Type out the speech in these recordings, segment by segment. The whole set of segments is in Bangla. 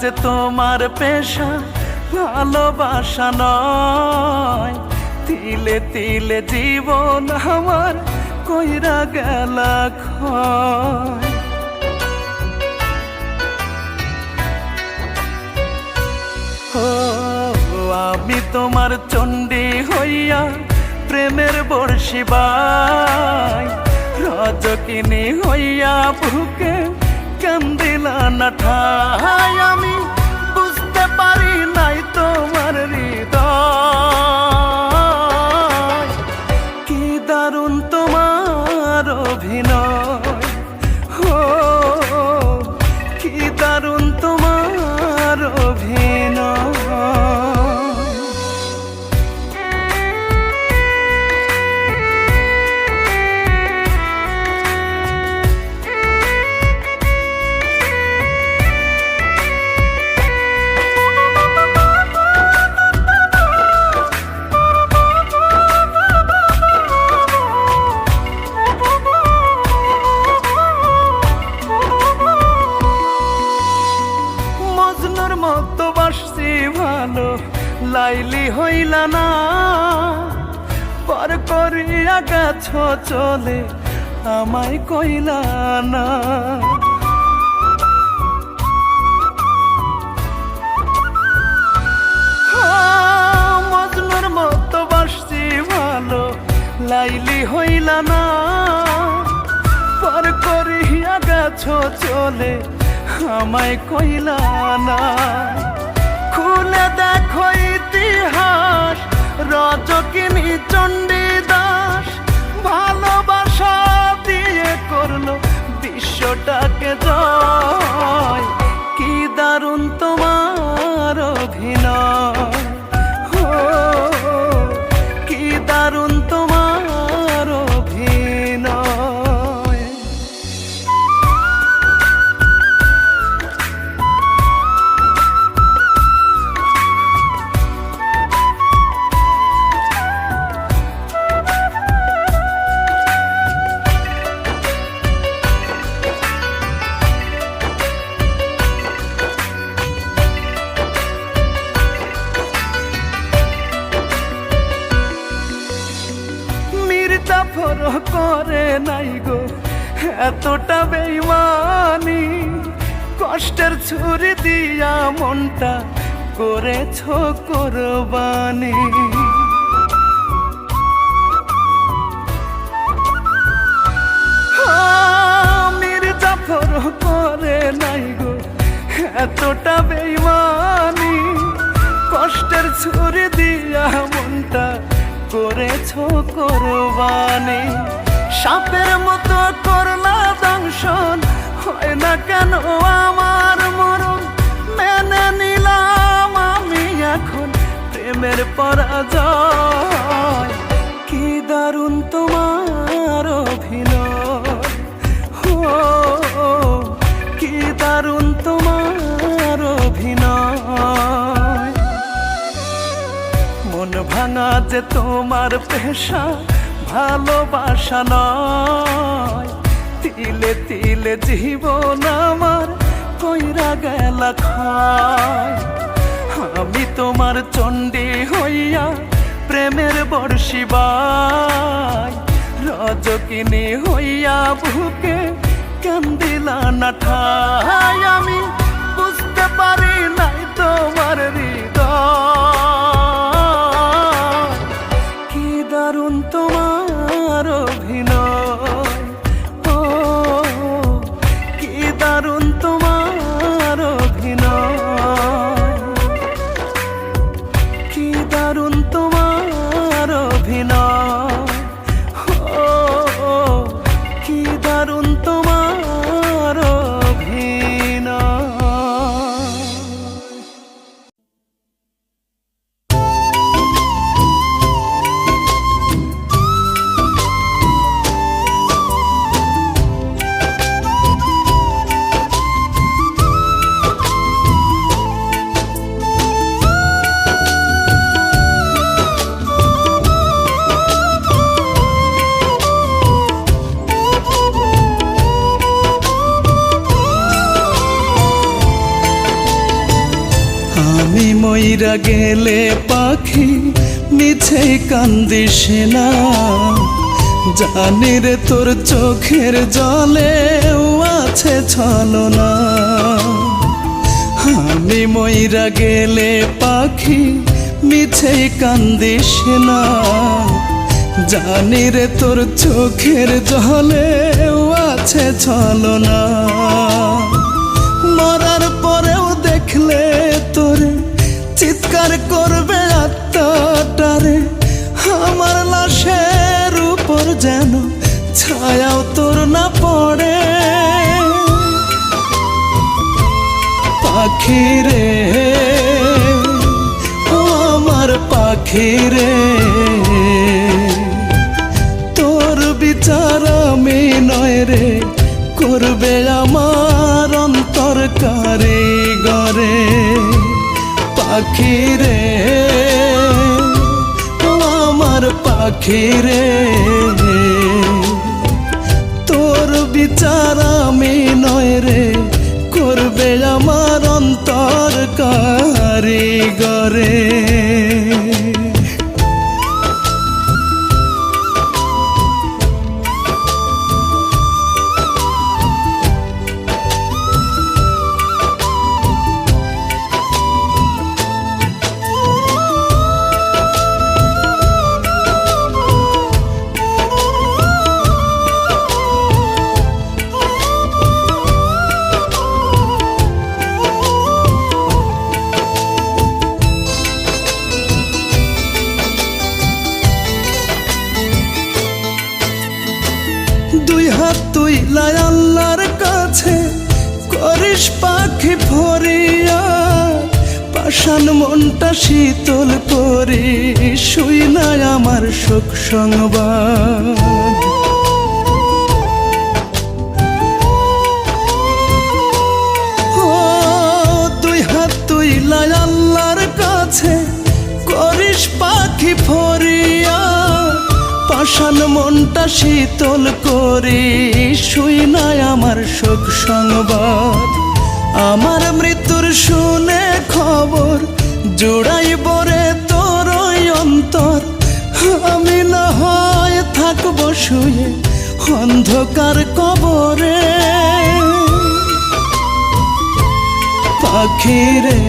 যে তোমার পেশা ভালোবাসা নয়, তিলে তিলে জীবন আমার কইরা গেলা ক্ষয়। আমি তোমার চণ্ডী হইয়া প্রেমের বর্ষি বাই, রজকিনী হইয়া বুকে কান্দিলা না ঠাই। আমি বুঝতে পারি নাই তোমার হৃদয়, কি দারুণ তোমার অভিনয়, কি দারুণ তোমার অভিনয়। মতো বাসছি ভালো লাইলি হইলা না, পর করিয়া গেছ চলে আমায় কইলা না। মজনুর মতো বাসছি ভালো লাইলি হইলা না, পর করিয়া গেছ চলে আমায় কইলা না। খুলে দেখো ইতিহাস, রজকিনী চণ্ডী দাস ভালোবাসা দিয়ে করলো বিশ্বটাকে জয়। কি দারুণ তোমার অভিনয়, কি দারুণ তোমার অভিনয়। করে নাই গো এতটা বেইমানি, কষ্টের ছুরি দিয়া মনটা করেছ কোরবানি। মির্জাফর করে নাই গো এতটা বেইমানি, কষ্টের ছুরি দিয়া মনটা করেছ কোরবানি। সাপের মতো করলা দংশন, হয় না কেন আমার মরণ, মেনে নিলাম আমি এখন প্রেমের পরাজয়। কি দারুণ তোমার অভিনয়, কি দারুণ তোমার অভিনয়। মন ভাঙা যে তোমার পেশা ভালোবাসা নয়, তিলে তিলে জীবন আমার কইরা গেলা ক্ষয়। আমি তোমার চণ্ডী হইয়া প্রেমের বর্ষি বাই, রজকিনী হইয়া বুকে কান্দিলা না ঠাই। আমি বুঝতে পারি নাই তোমার হৃদয়, কি দারুণ তোমার অভিনয়, কি দারুণ তোমার অভিনয়, কি দারুণ তোমার অভিনয়, কি দারুণ তোমার অভিনয়। মইরা গেলে পাখি মিছে কান্দিস না, জানি রে তোর চোখের জলেও আছে ছলনা। আমি মইরা গেলে পাখি মিছে কান্দিস না, জানি রে তোর চোখের জলেও আছে ছলনা। মরার পরেও দেখলে তোরে চিৎকার করবে আত্মাটারে, আমার লাশের উপর যেন ছায়াও তোর না পড়ে। পাখি রে ও আমার পাখি রে, তোর বিচার আমি নয় রে করবে আমার অন্তর কারিগরে। পাখি রে ও আমার পাখি রে, তোর বিচার আমি নয় রে করবে আমার অন্তর কারিগরে। দুই হাত তুইলা আল্লাহর কাছে করিস পাখি ফরিয়াদ, পাষাণ মনটা শীতল করি শুই না আমার শোক সংবাদ। ও দুই হাত তুইলা আল্লাহর কাছে করিস পাখি ফরিয়াদ, পাষাণ মনটা শীতল করি শুই নাই আমার শোক সংবাদ। আমার মৃত্যুর শুনে খবর জুড়াই বরে তোর অন্তর, আমি না হয় থাকবো শুয়ে অন্ধকার কবরে। পাখি রে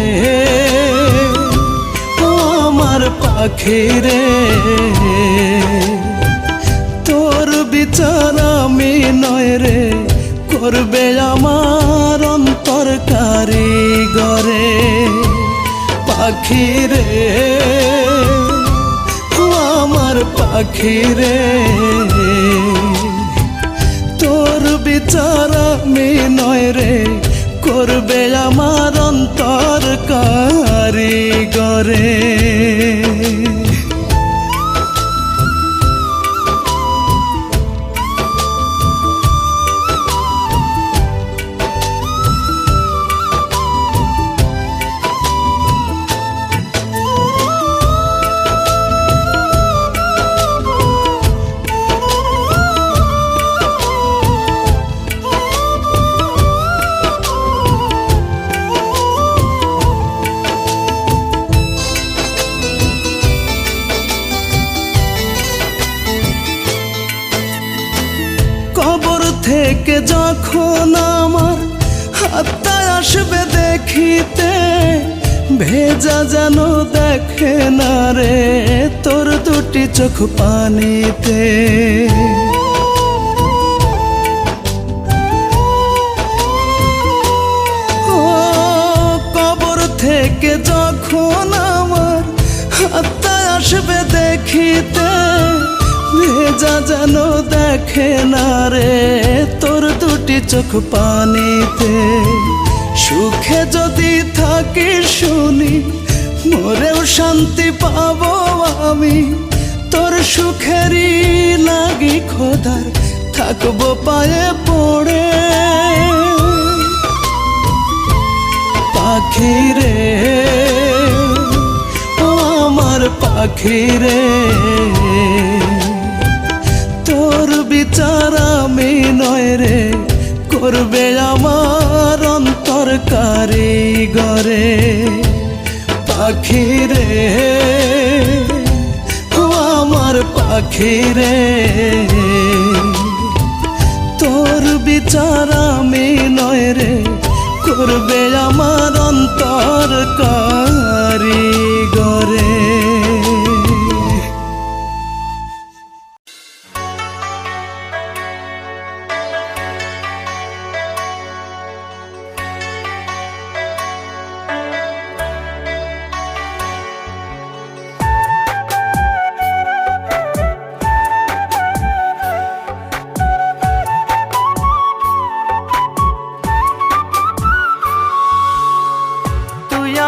ও আমার পাখি রে, তোর বিচার আমি নয় রে করবে আমার অন্তর কারিগরে। পাখি রে ও আমার পাখি রে, তোর বিচার আমি নয় রে করবে আমার অন্তর কারিগরে। কবর থেকে যখন আমার হাতটা আসবে দেখিতে, ভেজা যেন দেখে না রে তোর দুটি চোখ পানিতে। ও কবর থেকে যখন আমার হাতটা আসবে দেখিতে, ভেজা যেন দেখে না রে তোর দুটি চোখ পানিতে। সুখে যদি থাকি শুনি মরেও শান্তি পাবো আমি, তোর সুখেরই লাগি খোদার থাকবো পায়ে পড়ে। পাখি রে ও আমার পাখি রে, তোর বিচার আমি নয় রে করবে আমার অন্তর কারিগরে। পাখি রে, ও আমার পাখি রে, তোর বিচার আমি নয় রে, করবে আমার অন্তর কারিগরে।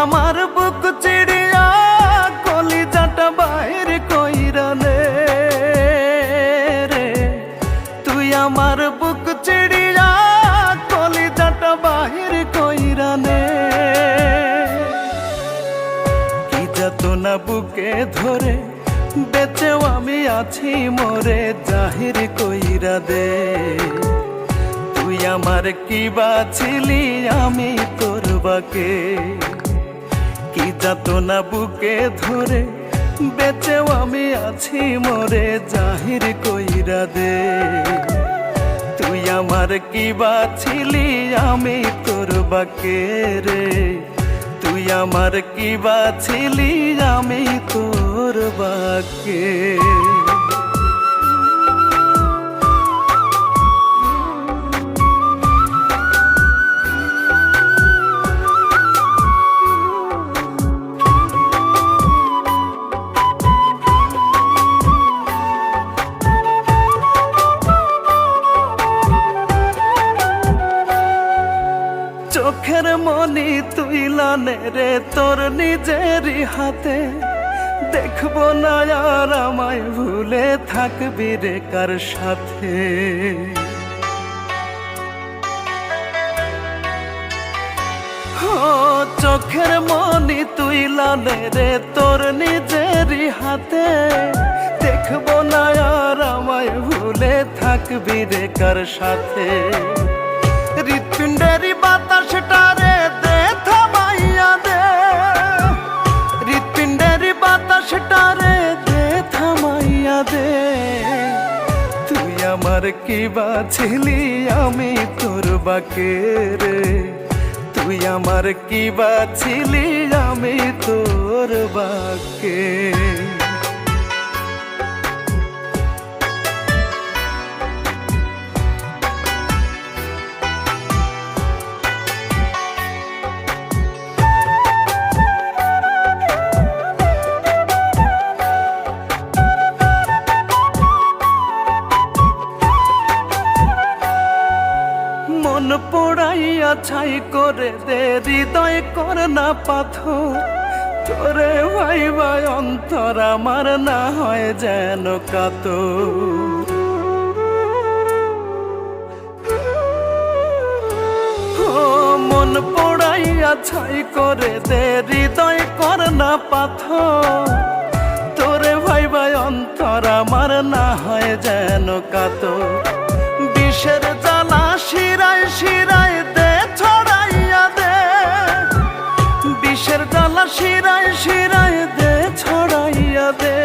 আমার বুক চিড়িয়া কলিজাটা বাইর কইরা নে রে, তুই আমার বুক চিড়িয়া কলিজাটা বাহির কইরা নে। কি যাতনা বুকে ধরে বেঁচেও আমি আছি মোরে জাহির কইরা দে। তুই আমার কি বাছিলি আমি তোর বাকে, কি যাতনা বুকে ধরে বেঁচেও আমি আছি মোরে জাহির কইরা দে। তুই আমার কি বাছিলি আমি তোর বাকে রে, তুই আমার কি বাছিলি আমি তোর বাকে। চোখের মনি তুই লানে রে তোর নিজেরই হাতে, দেখবো না আর আমায় ভুলে থাকবি রে কার সাথে। চোখের মনি তুই লানে রে তোর নিজেরই হাতে, দেখবো না আর আমায় ভুলে থাকবি রে কার সাথে। হৃৎপিণ্ডেরই বাতাসটারে দে থামাইয়া দে, হৃৎপিণ্ডেরই বাতাসটারে দে থামাইয়া দে। তুই আমার কি বাছিলি আমি তোর বাকে রে, তুই আমার কি বাছিলি আমি তোর বাকে। মন পোড়াইয়া ছাই করে দে হৃদয় কর না পাথর, তোরে ভাই ভাই অন্তর আমার না হয় যেন কাতর। মন পোড়াইয়া ছাই করে দে হৃদয় কর না পাথর, তোরে ভাই ভাই অন্তর আমার না হয় যেন কাতর। বিষের জ্বালা শিরায় শিরায় দে ছড়াইয়া দে, বিষের জ্বালা শিরায় শিরায় দে ছড়াইয়া দে।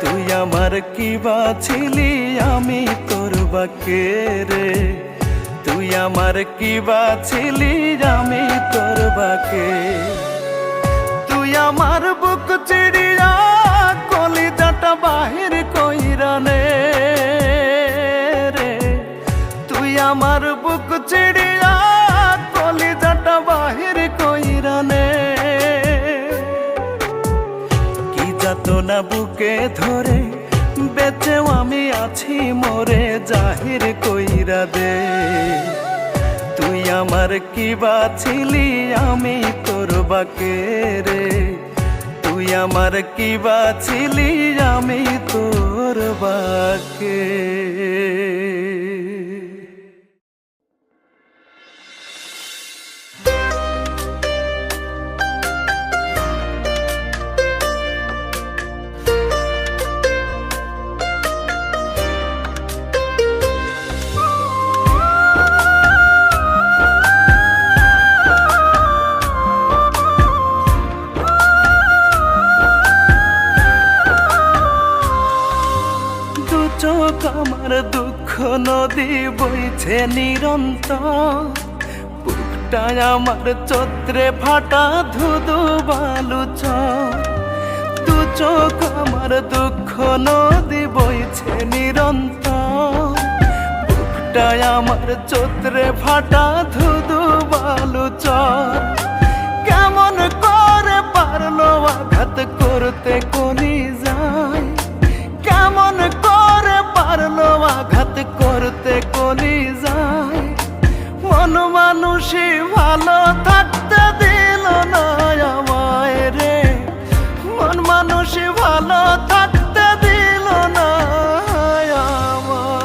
তুই আমার কি বাছিলি আমি তোর বাকে রে, তুই আমার কি বাছিলি আমি তোর বাকে। তুই আমার বুক চিড়িয়া কলিজাটা বাহির কইরা নে রে, তুই আমার বুক চিড়িয়া কলিজাটা বাহির কইরা নে। কি যাতনা বুকে ধরে বেঁচেও আমি আছি মোরে জাহির কইরা দে। তুই আমার কি বাছিলি আমি তোর বাকে রে, তুই আমার কি বাছিলি আমি তোর বাকে। আমার দুঃখ নদী বইছে নিরন্তর, বুকটায় আমার চোত্রে ফাটা ধুধু বালু চর। দু চোখ আমার দুঃখ নদী বইছে নিরন্তর, বুকটায় আমার চোত্রে ফাটা ধুধু বালু চর। কেমন করে পারলো আঘাত করতে কলি যায়, কেমন করে পারলো আঘাত করতে কলি যায়। মন মানুষই ভালো থাকতে দিল না আমায় রে, মন মানুষই ভালো থাকতে দিল না আমায়।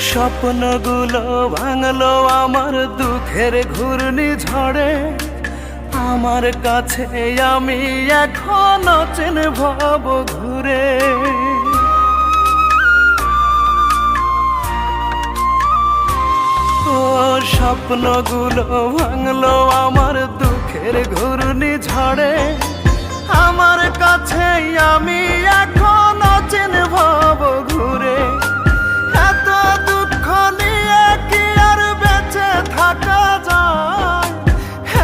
স্বপ্নগুলো ভাঙলো আমার দুঃখের ঘূর্ণি ঝড়ে, আমার কাছে আমি এখন অচেন ভাব ঘুরে। ও স্বপ্নগুলো ভাঙলো আমার দুঃখের ঘূর্ণি ঝড়ে, আমার কাছে আমি এখন অচেন ভাব ঘুরে। এত দুঃখ নিয়ে কি আর বেঁচে থাকা যায়,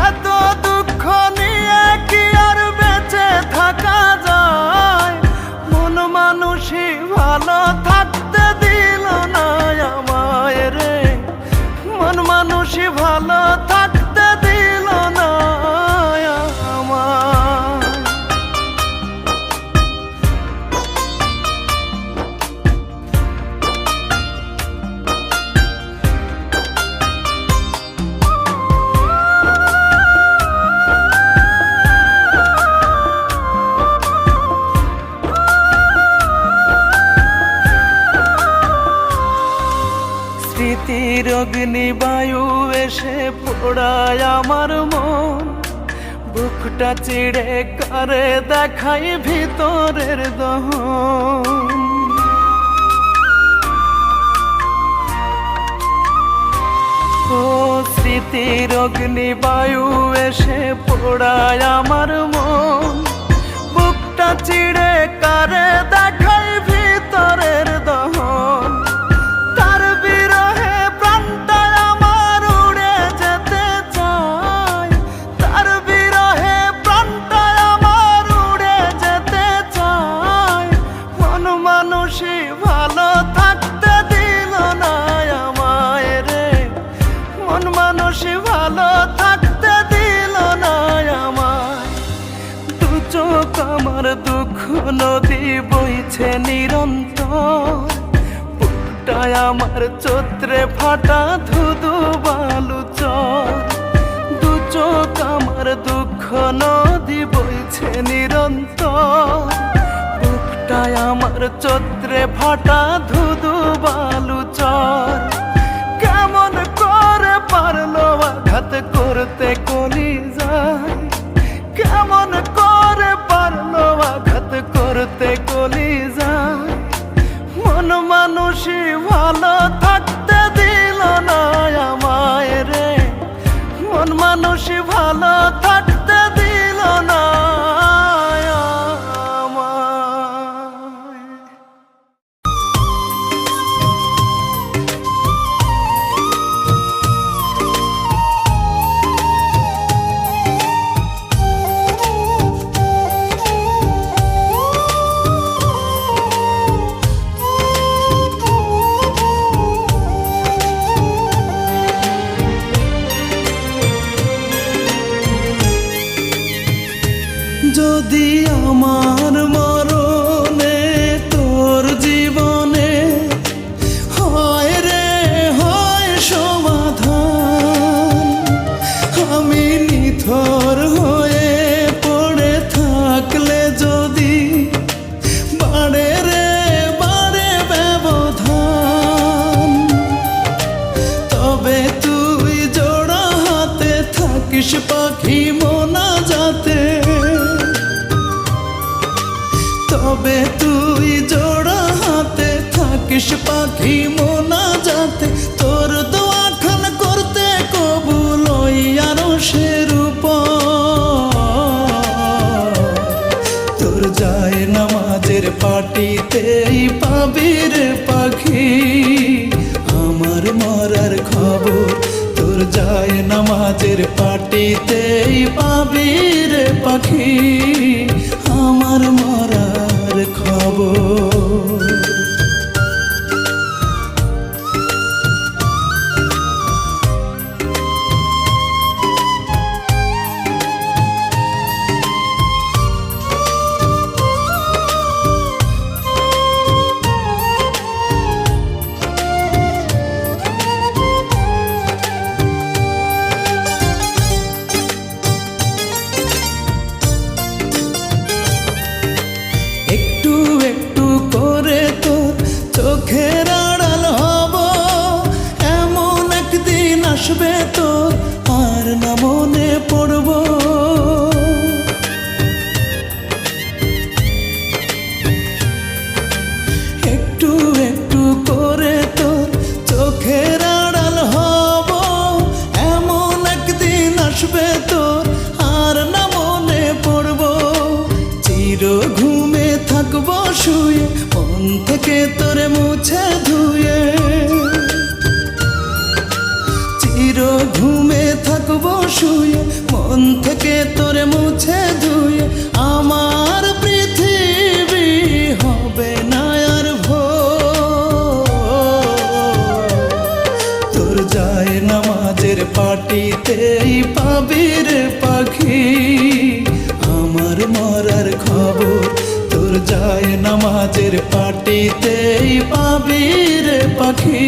এত দুঃখ নিয়ে কি আর বেঁচে থাকা যায়। মন মানুষই ভালো থাকতে দিল না আমায় রে, মন মানুষই ভালো থাকতে দিল না আমায়। স্মৃতির অগ্নিবায়ু এসে পোড়ায় আমার মন, বুকটা চিড়ে করে দেখাই ভিতরের দহন। ও স্মৃতির অগ্নিবায়ু এসে পোড়ায় আমার মন, বুকটা চিড়ে করে দেখাই ভিতরের দহন। তার বিরহে প্রাণটা আমার উড়ে যেতে চায়, তার বিরহে প্রাণটা আমার উড়ে যেতে চায়। মন মানুষই ভালো থাকতে দিল না আমায় রে, মন মানুষই ভালো থাকতে দিল না আমায়। দু চোখ আমার দুঃখ নদী বইছে নিরন্তর, বুকটায় আমার চোত্রে ফাটা ধুধু বালু চর। দু চোখ আমার দুঃখ নদী বইছে নিরন্তর, বুকটায় আমার চোত্রে ফাটা ধুধু বালু চর। কেমন করে পারলো আঘাত করতে কলি যায়, কেমন করে পারলো আঘাত করতে কলি যায়। মন মানুষই ভালো থাকতে দিল না আমায় রে, মন মানুষই ভালো থাকতে দিল না আমায়। যদি আমার মরণে তোর জীবনে হয় রে হয় সমাধান, আমি নিথর হয়ে পড়ে থাকলে যদি বাড়ে রে বাড়ে ব্যবধান, তবে তুই জোড়া হাতে থাকিস পাখি মোনা পাটিতেই পাবি রে পাখি আমার মরার খবর তোর যায় নামাজের পাটিতেই পাবি রে পাখি আমার মরার খবর। একটু একটু করে তোর চোখের আড়াল হব, এমন একদিন আসবে তোর আর না মনে পড়ব। একটু একটু করে তোর চোখের আড়াল হব, এমন একদিন আসবে তোর আর না মনে পড়ব। চির ঘুমে থাকবো শুয়ে মন থেকে তোরে মুছে ধুয়ে, চির ঘুমে থাকবো শুয়ে মন থেকে তোরে মুছে ধুয়ে, আমার পৃথিবী হবে না আর ভোর। তোর যায় নামাজের পাটিতেই পাবি রে পাখি আমার মরার খবর তোর যায় নামাজের পাটিতেই পাবি রে পাখি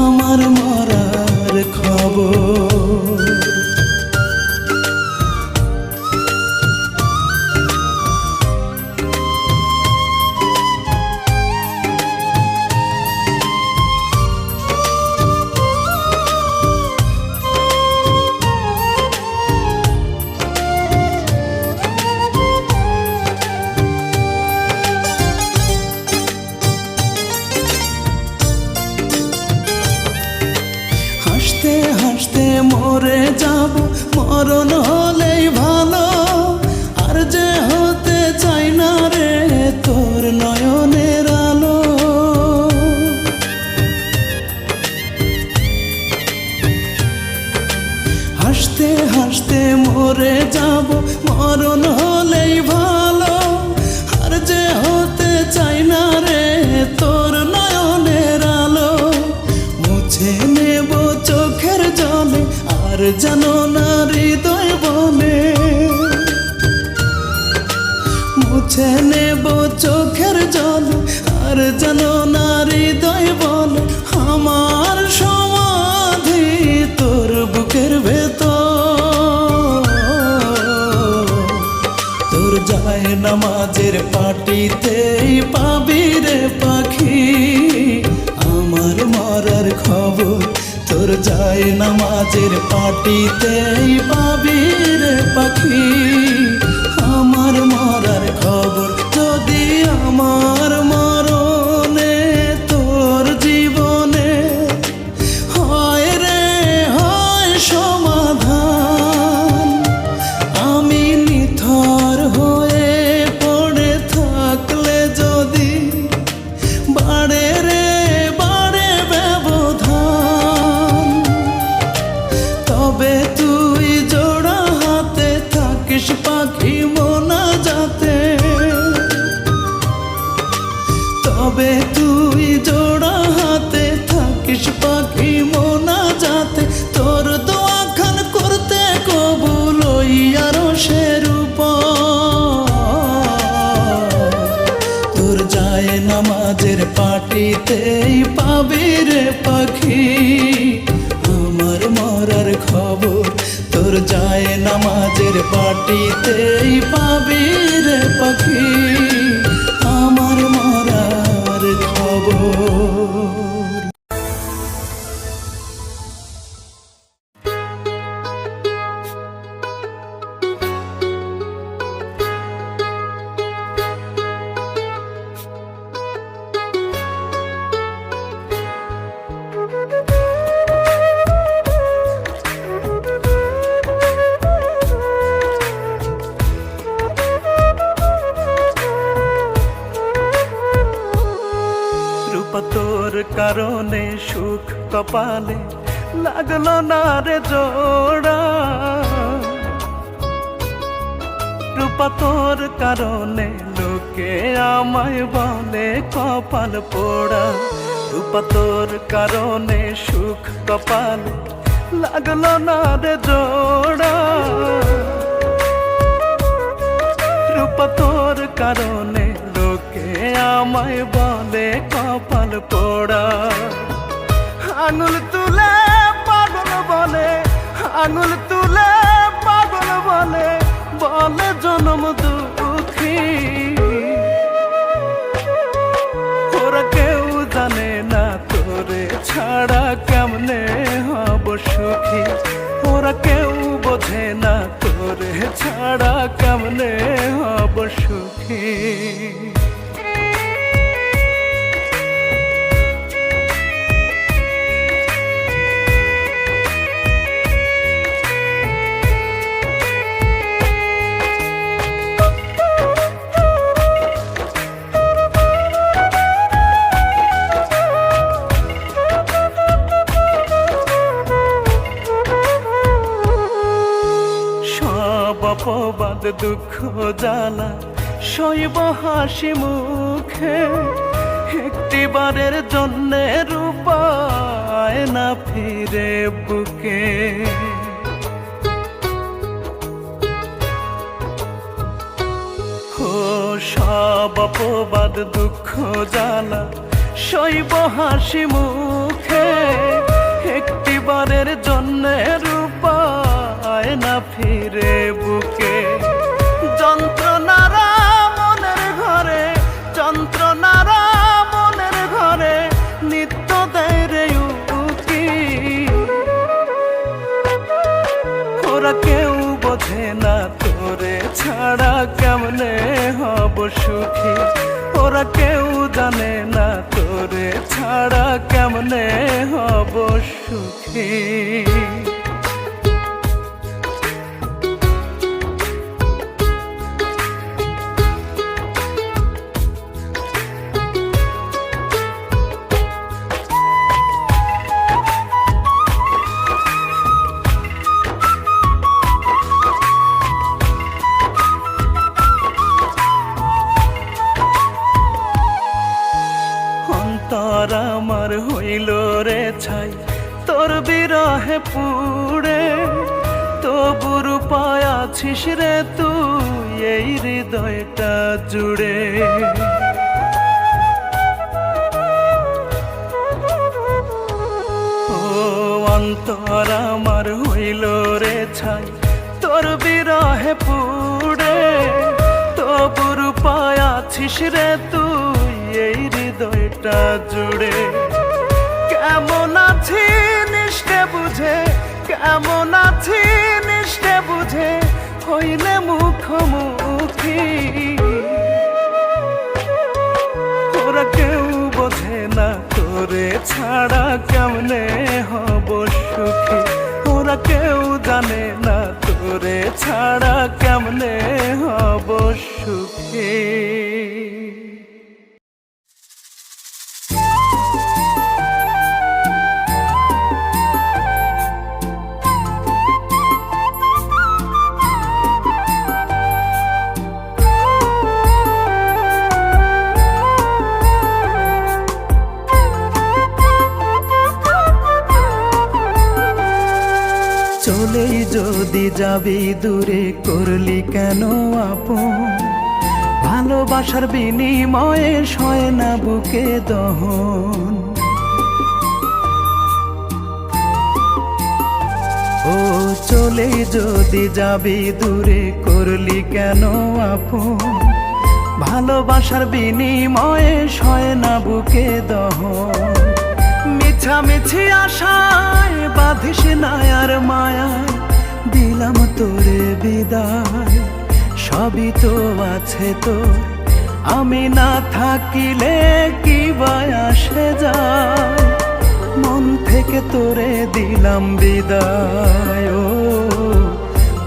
আমার মরার খবর। হাসতে হাসতে মরে যাব মরণ হলেই ভালো, আর যে হতে চাই না রে তোর নয়নের আলো। হাসতে হাসতে মরে যাব মরণ হলেই ভালো, আর যে হতে চাই না রে তোর নয়নের আলো। মুছে নেব চোখের জলে আর জানো না হৃদয় বলে, মুছে নেব চোখের জলে আর জানো না হৃদয় বলে, আমার সমাধি তোর বুকের ভেতর। তোর যায় নামাজের পাটিতেই পাবি রে পাখি আমার মরার খবর তোর যায় নামাজের পাটিতেই পাবি রে পাখি আমার মরার খবর। যদি আমার মরণে তোর জীবনে হয় রে হয় সমাধান, আমি নিথর হয়ে পড়ে থাকলে যদি বাড়ে রে বাড়ে ব্যবধান, তবে তুই জোড়া হাতে থাকিস পাখি মোনা যাতে, তবে তুই জোড়া হাতে থাকিস পাখি মোনা যাতে, তোর দোয়া খান করতে কবুল ইয়ারো সেরূপ। তোর যায় নামাজের পাটিতেই পাবি রে পাখি আমার মরার খবর তোর যায় নামাজের পাটিতেই পাবি রে পাখি আমার মরার খবর। কপালে লাগলো না রে জোড়া। রূপা তোর কারণে লোকে আমায় বলে কপাল পোড়া। রূপা তোর কারণে সুখ কপালে লাগলো না রে জোড়া। রূপা তোর কারণে লোকে আমায় বলে কপাল পোড়া। আঙুল তুলে পাগল বলে, আঙুল তুলে পাগল বলে, বলে জনম দুঃখী। ওরা কেউ জানে না তোরে ছাড়া কেমনে হব সুখী। ওরা কেউ বোঝে না তোরে ছাড়া কেমনে হব সুখী। অপবাদ দুঃখ জ্বালা সইব হাসি মুখে। একটিবারের জন্যে রূপায় না ফিরে বুকে। ও সব অপবাদ দুঃখ জ্বালা সইব হাসি মুখে। একটিবারের জন্যে রূপায় না ফিরে বুকে। যন্ত্রণারা মনের ঘরে, যন্ত্রণারা মনের ঘরে নিত্য দেয় রে উকি। ওরা কেউ বোঝে না তোরে ছাড়া কেমনে হব সুখী। ওরা কেউ জানে না তোরে ছাড়া কেমনে হব সুখী। অন্তর আমার হইল রে ছাই তোর বিরহে পুড়ে। তবু রূপায় আছিস রে তুই এই হৃদয়টা জুড়ে। ও অন্তর আমার হইল রে ছাই তোর বিরহে পুড়ে। তবু রূপায় আছিস রে তুই এই হৃদয়টা জুড়ে। কেমন আছি নিষ্ঠে বুঝে, কেমন আছি নিষ্ঠে বুঝে হইলে মুখোমুখি। ওরা কেউ বোঝে না তোরে ছাড়া কেমনে হব সুখী। ওরা কেউ জানে না তোরে ছাড়া কেমনে হব সুখী। চলেই যদি যাবি দূরে করলি কেন আপন। ভালোবাসার বিনিময়ে সয় না বুকে দহন। ও চলেই যদি যাবি দূরে করলি কেন আপন। ভালোবাসার বিনিময়ে সয় না বুকে দহন। মিছামিছি আশায় বাঁধিস না আর মায়ায় দিলাম তোরে বিদায়। সবই তো আছে তোর, আমি না থাকিলে কি বা আসে যায়। মন থেকে তোরে দিলাম বিদায়। ও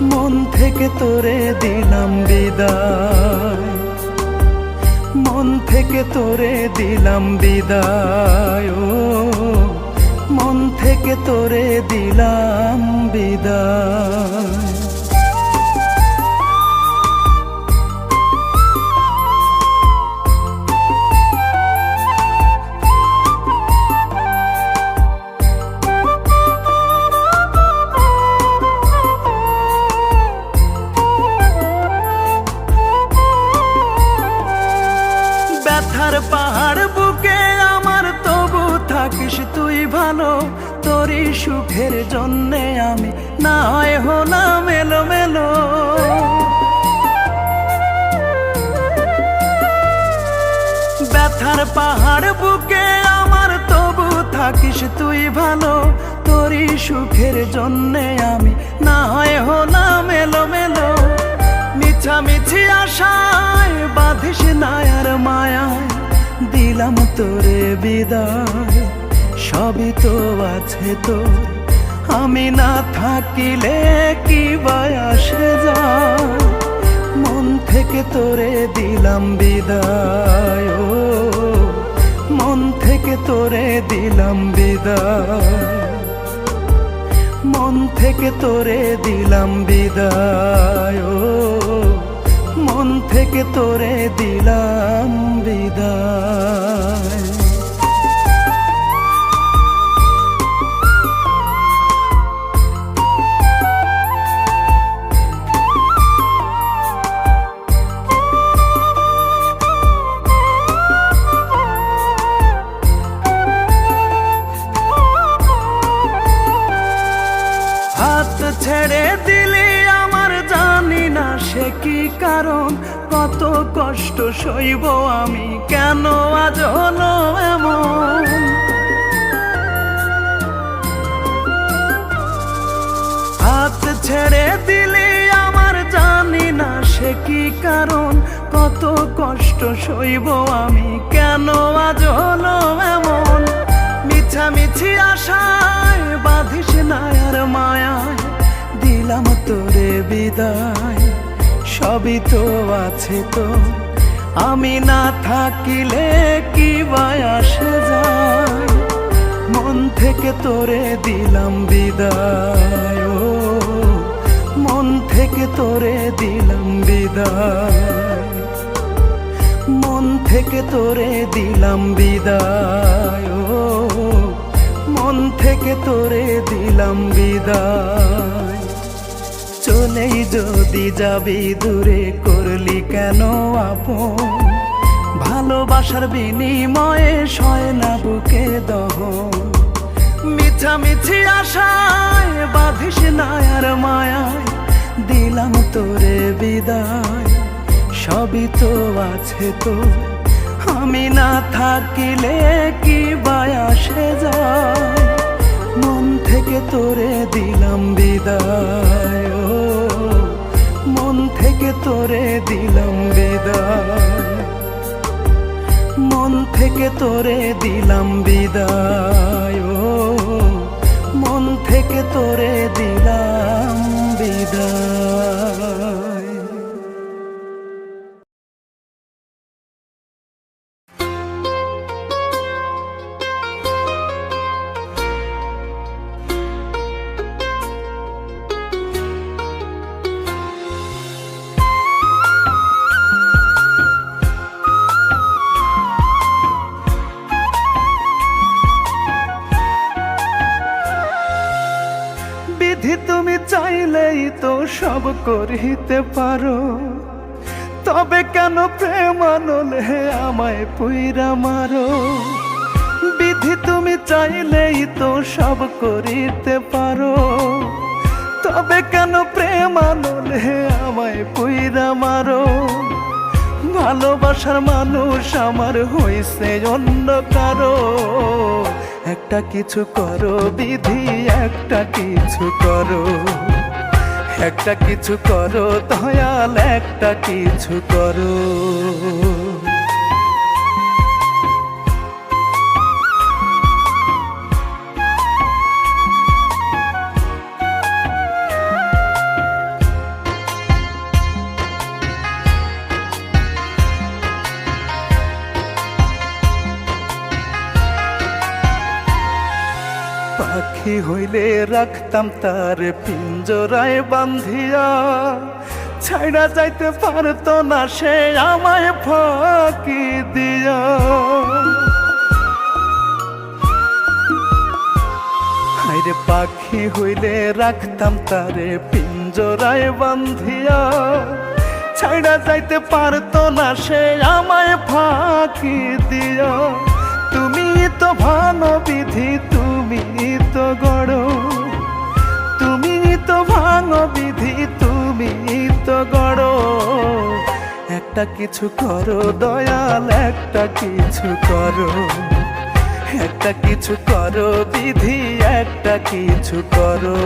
মন থেকে তোরে দিলাম বিদায়। মন থেকে তোরে দিলাম বিদায়। ও মন থেকে তোরে দিলাম বিদায়। ব্যথার পাহাড় বুকে আমার, তবু থাকিস তুই ভালো। তোরই সুখের জন্যে আমি না হয় হলাম এলোমেলো। ব্যথার পাহাড় বুকে আমার, তবু থাকিস তুই ভালো। তোরই সুখের জন্যে আমি না হয় হলাম এলোমেলো। মিছামিছি আশায় বাঁধিস না আর মায়ায়, দিলাম তোরে বিদায়। সবই তো আছে তোর, আমি না থাকিলে কি বা আসে যায়। মন থেকে তোরে দিলাম বিদায়, ও মন থেকে তোরে দিলাম বিদায়। মন থেকে তোরে দিলাম বিদায়, ও মন থেকে তোরে দিলাম বিদায়। হাত ছেড়ে দিলি আমার, জানি না সে কি কারণ। কত কষ্ট সইব আমি, কেন আজ হলো এমন। হাত ছেড়ে দিলি আমার, জানি না সে কি কারণ। কত কষ্ট সইব আমি, কেন আজ হলো এমন। মিছামিছি আশায় বাঁধিস না আর মায়ায়, দিলাম তোরে বিদায়। সবই তো আছে তো, আমি না থাকিলে কি বা আসে যায়। মন থেকে তোরে দিলাম বিদায়, ও মন থেকে তোরে দিলাম বিদায়। মন থেকে তোরে দিলাম বিদায়, ও মন থেকে তোরে দিলাম বিদায়। চলেই যদি যাবি দূরে, করলি কেন আপন। ভালোবাসার বিনিময়ে সয় না বুকে দহন। মিছামিছি আশায় বাঁধিস না আর মায়ায়, দিলাম তোরে বিদায়। সবই তো আছে তো, আমি না থাকিলে কি বা আসে যায়। মন থেকে তোরে দিলাম বিদায়, ও মন থেকে তোরে দিলাম বিদায়। মন থেকে তোরে দিলাম বিদায়, ও মন থেকে তোরে দিলাম বিদায়। বিধি তুমি চাইলেই তো সব করিতে পারো, তবে কেন প্রেম আনলে আমায় পুইরা মারো। বিধি তুমি চাইলেই তো সব করিতে পারো, তবে কেন প্রেম আনলে আমায় পুইরা মারো। ভালোবাসার মানুষ আমার হইছে অন্য কারো। একটা কিছু করো বিধি, একটা কিছু করো। একটা কিছু করো দয়াল, একটা কিছু করো। পাখি হইলে রাখতাম তার পিঞ্জরায় বান্ধিয়া, ছাইড়া যাইতে পারতো না সে আমায় ফাঁকি দিয়া। হায়রে পাখি হইলে রাখতাম তারে পিঞ্জরায় বান্ধিয়া, ছাইড়া যাইতে পারতো না সে আমায় ফাঁকি দিয়া। তুমি তো ভাঙো বিধি, তুমি তো গড়ো, তুমি তো ভাঙো বিধি, তুমি তো গড়ো। একটা কিছু করো দয়াল, একটা কিছু করো, একটা কিছু করো বিধি, একটা কিছু করো।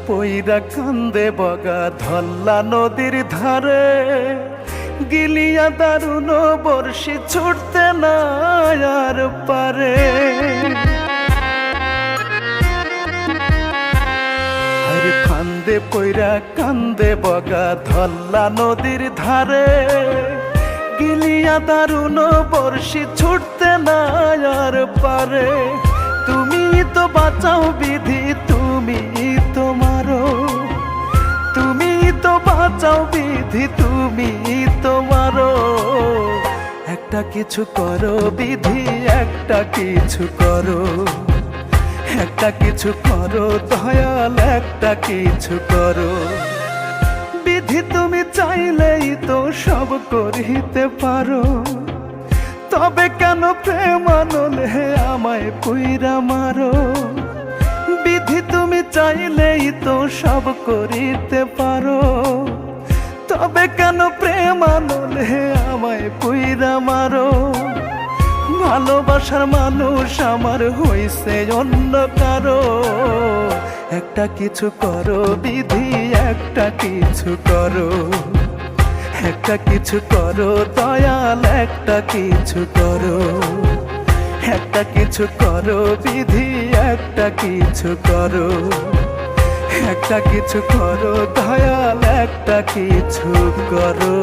পইরা কান্দে বগা ধল্লা নদীর ধারে, গিলিয়া দারুণ বর্ষি ছুটতে না আর পারে। আরে ফান্দে পইরা কান্দে বগা ধল্লা নদীর ধারে, গিলিয়া দারুণ বর্ষি ছুটতে না আর পারে। তুমি তো বাঁচাও বিধি, তুমি তো মারো, তুমি তো বাঁচাও বিধি, তুমি তো মারো। একটা কিছু করো বিধি, একটা কিছু করো, একটা কিছু করো দয়াল, একটা কিছু করো। বিধি তুমি চাইলেই তো সব করিতে পারো, তবে কেন প্রেমানলে আমায় পুইরা মারো। বিধি তুমি চাইলেই তো সব করিতে পারো, তবে কেন প্রেমানলে আমায় পুইরা মারো। ভালোবাসার মানুষ আমার হইছে অন্য কারো। একটা কিছু করো বিধি, একটা কিছু করো, একটা কিছু করো দয়াল, একটা কিছু করো, একটা কিছু করো বিধি, একটা কিছু করো, একটা কিছু করো দয়াল, একটা কিছু করো।